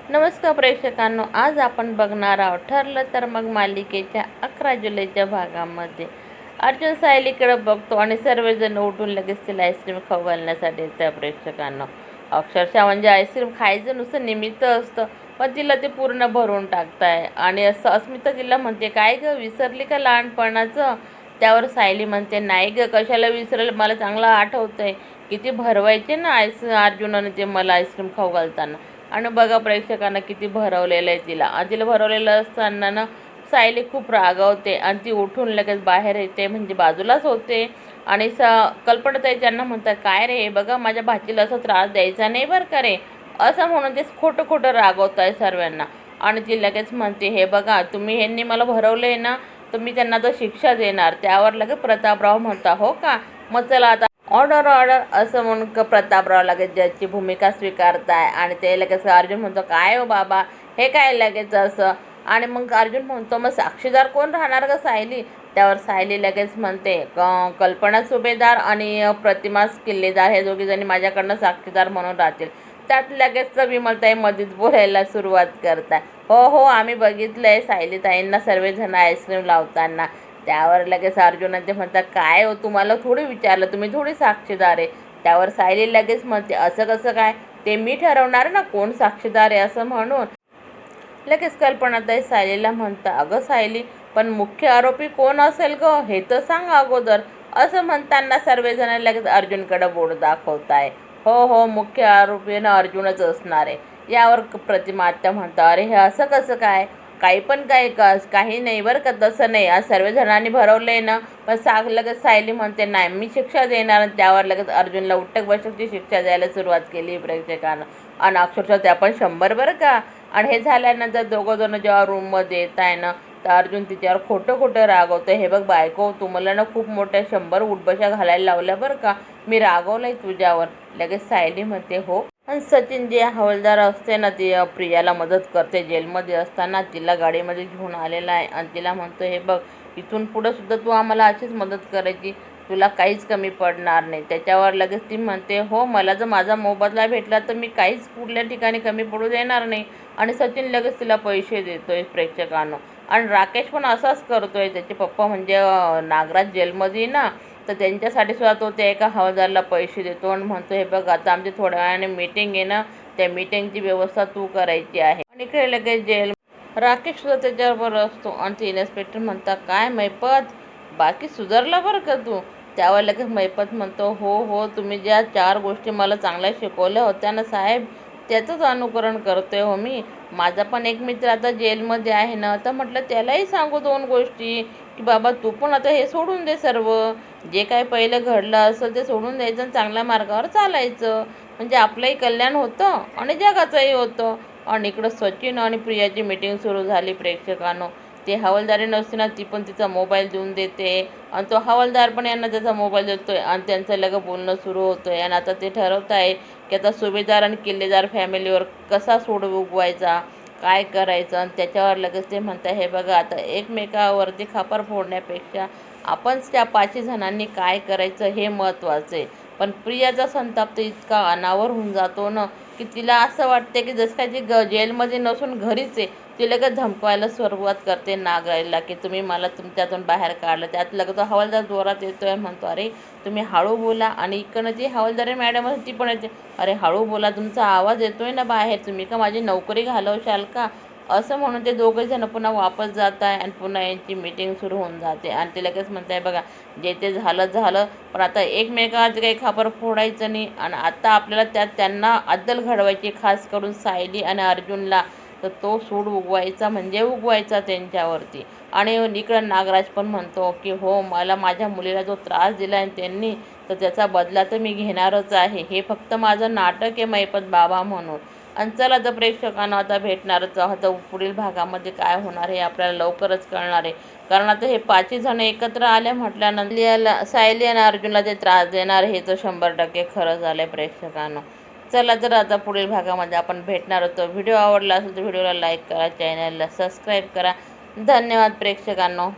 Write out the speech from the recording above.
नमस्कार प्रेक्षकांनो, आज आपण बघणार आहोत ठरलं तर मग मालिकेच्या 11 जुलैच्या भागामध्ये अर्जुन सायलीकडे बघतो आणि सर्वजण उठून लगेच तिला आईस्क्रीम खाऊ घालण्यासाठी येतं. प्रेक्षकांनो, अक्षरशः म्हणजे आईस्क्रीम खायचं नुसतं निमित्त असतं, पण तिला ते पूर्ण भरून टाकताय. आणि असं अस्मिता तिला म्हणते, काय गं विसरली का लहानपणाचं? त्यावर सायली म्हणते, नाही गं, कशाला विसरेल, मला चांगलं आठवतंय, किती भरवायचे ना अर्जुनाने ते मला आईस्क्रीम खाऊ घालताना. आणि बघा प्रेक्षकांना किती भरवलेलं आहे तिला. तिला भरवलेलं असताना ना सायली खूप रागावते आणि ती उठून लगेच बाहेर येते, म्हणजे बाजूलाच होते. आणि कल्पनाताई त्यांना म्हणतात, काय रे, हे बघा माझ्या भाचीला असा त्रास द्यायचा नाही बरं का रे, असं म्हणून ते खोटं खोटं रागवत आहे सर्वांना. आणि ती लगेच म्हणते, हे बघा तुम्ही ह्यांनी मला भरवलं आहे ना, तर मी त्यांना तर शिक्षा देणार. त्यावर लगेच प्रतापराव म्हणता, हो का, मग चला आता ऑर्डर ऑर्डर असं म्हणून प्रतापराव लगेच जजची भूमिका स्वीकारताय. आणि ते लगेच अर्जुन म्हणतो, काय हो बाबा, हे काय लगेच असं. आणि मग अर्जुन म्हणतो, मग साक्षीदार कोण राहणार का सायली? त्यावर सायली लगेच म्हणते, कल्पना सुभेदार आणि प्रतिमा किल्लेदार हे दोघीजणी माझ्याकडनं साक्षीदार म्हणून राहतील. त्यात लगेच विमलताई मध्येच बोलायला सुरुवात करताय, हो हो आम्ही बघितलं आहे सायलीताईंना सर्वजण आईस्क्रीम लावताना. त्यावर लगेच अर्जुन ते म्हणतात, काय हो, तुम्हाला थोडी विचारलं, तुम्ही थोडी साक्षीदार आहे. त्यावर सायली लगेच म्हणते, असं कसं काय, ते मी ठरवणार ना कोण साक्षीदार आहे असं म्हणून. लगेच कल्पनाताई सायलीला म्हणता, अगं सायली, पण मुख्य आरोपी कोण असेल गं, हे तर सांग अगोदर. असं म्हणताना सर्वजण लगेच अर्जुनकडे बोट दाखवताय. हो हो, मुख्य आरोपी ना अर्जुनच असणार आहे. यावर प्रतिमा आत्या म्हणता, अरे हे असं कसं काय, काही पण काय काही नाही बरं का, तसं नाही, आज सर्वजणांनी भरवलं आहे ना. पण लगेच सायली म्हणते, नाही मी शिक्षा देणार. त्यावर लगेच अर्जुनला उठक बसकची शिक्षा द्यायला सुरुवात केली प्रेक्षकांना. आणि अक्षरशः त्या पण 100 बरं का. आणि हे झाल्यानंतर दोघंजणं जेव्हा रूममध्ये येत आहे ना, तर अर्जुन तिच्यावर खोटं खोटं रागवतं, हे बघ बायको, तुम्हाला ना खूप मोठ्या 100 उठबशा घालायला लावल्या बरं का, मी रागवलं आहे तुझ्यावर. लगेच सायली म्हणते, हो. आणि सचिन जे हवालदार असते ना, ती प्रियाला मदत करते जेलमध्ये असताना, तिला गाडीमध्ये घेऊन आलेला आहे. आणि तिला म्हणतो, हे बघ, इथून पुढं सुद्धा तू आम्हाला अशीच मदत करायची, तुला काहीच कमी पडणार नाही. त्याच्यावर लगेच ती म्हणते, हो, मला जर माझा मोबदला भेटला तर मी काहीच कुठल्या ठिकाणी कमी पडू देणार नाही. आणि सचिन लगेच तिला पैसे देतोय प्रेक्षकांनो. आणि राकेश पण असाच करतोय, त्याचे पप्पा म्हणजे नागराज जेलमध्ये ना, तर त्यांच्यासाठी सुद्धा तो त्या एका हवालदारला पैसे देतो आणि म्हणतो, हे बघ, आता आमची थोड्या वेळाने मीटिंग आहे ना, त्या मीटिंगची व्यवस्था तू करायची आहे. आणि इकडे लगेच जेल राकेश सुद्धा त्याच्याबरोबर असतो. आणि ते इन्स्पेक्टर म्हणतात, काय मैपत, बाकी सुधारला बरं का तू? त्यावर लगेच मैपत म्हणतो, हो हो, तुम्ही ज्या 4 गोष्टी मला चांगल्या शिकवल्या होत्या ना साहेब, त्याचंच अनुकरण करतोय हो मी. माझा पण एक मित्र आता जेलमध्ये आहे ना, तर म्हटलं त्यालाही सांगू 2 गोष्टी, की बाबा तू पण आता हे सोडून दे सर्व, जे काय पहिलं घडलं असेल ते सोडून द्यायचं आणि चांगल्या मार्गावर चालायचं, म्हणजे आपलंही कल्याण होतं आणि जगाचंही होतं. आणि इकडं सचिन आणि प्रियाची मीटिंग सुरू झाली प्रेक्षकांनो. ते हवालदारी नसते ना, ती पण तिचा मोबाईल देऊन देते आणि तो हवालदार पण यांना त्याचा मोबाईल देतोय आणि त्यांचं लगेच बोलणं सुरू होतं आहे. आणि आता ते ठरवत आहे की आता सुभेदार आणि किल्लेदार फॅमिलीवर कसा सूड उगवायचा, काय करायचं. आणि त्याच्यावर लगेच ते म्हणतात, हे बघा, आता एकमेकावरती खापर फोडण्यापेक्षा आपण त्या 5 जणांनी काय करायचं हे महत्त्वाचं आहे. पण प्रियाचा संताप तर इतका अनावर होऊन जातो ना, की तिला असं वाटते की जसं काय ती जेलमध्ये नसून घरीच आहे. ती लगेच धमकवायला सुरुवात करते नागराजला, की तुम्ही मला तुमच्यातून बाहेर काढलं. त्यात लगेच हवालदार जोरात येतो आहे, म्हणतो, अरे तुम्ही हळू बोला. आणि इकडनं जी हवालदारी मॅडम ती पण येते, अरे हळू बोला, तुमचा आवाज येतोय ना बाहेर, तुम्ही का माझी नोकरी घालवशाल का? असं म्हणून ते दोघेजण पुन्हा वापस जात आहे आणि पुन्हा यांची मीटिंग सुरू होऊन जाते. आणि ते लगेच म्हणताय, बघा, जे ते झालं झालं, पण आता एकमेकाचे काही खापर फोडायचं नाही. आणि आता आपल्याला त्यांना अद्दल घडवायची, खास करून सायली आणि अर्जुनला, तर तो सूड उगवायचा म्हणजे उगवायचा त्यांच्यावरती. आणि इकडं नागराज पण म्हणतो, की हो, मला माझ्या मुलीला जो त्रास दिला आहे त्यांनी, तर त्याचा बदला तर मी घेणारच आहे. हे फक्त माझं नाटक आहे मैपत बाबा म्हणून. आणि चला तर प्रेक्षकांना आता भेटणारच आता पुढील भागामध्ये काय होणार हे आपल्याला लवकरच कळणार आहे. कारण आता हे 5 जण एकत्र आले म्हटल्यानंतर सायली आणि अर्जुनला ते त्रास देणार हे तर 100% खरं झालं आहे प्रेक्षकांना. चला तर आता पुढील भागामध्ये आपण भेटणार होतो. व्हिडिओ आवडला असेल तर व्हिडिओला लाईक करा, चॅनलला सबस्क्राईब करा. धन्यवाद प्रेक्षकांनो.